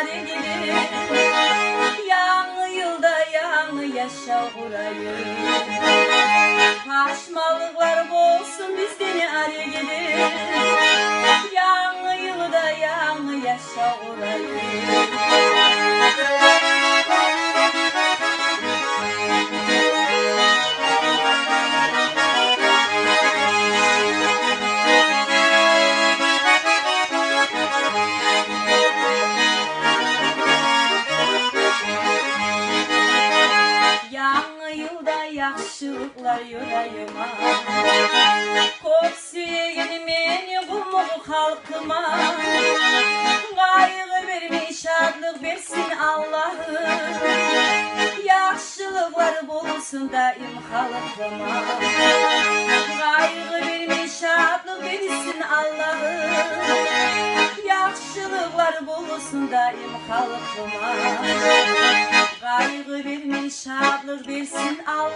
arı gelir. Yanı yılda yanı yaşa burayı. Paşmalıklar olsun bizden arı gelir. Yanı yılda yanı yaşa burayı. Yaxşılıklar yüreğime Kop süyegini meni kumuk halkıma Kaygı vermiş şadlık versin Allah'ım Yaxşılıklar bulsun daim halkıma Kaygı vermiş şadlık versin Allah'ım Yaxşılıklar bulsun daim halkıma Kaygı vermiş şadlık versin Allah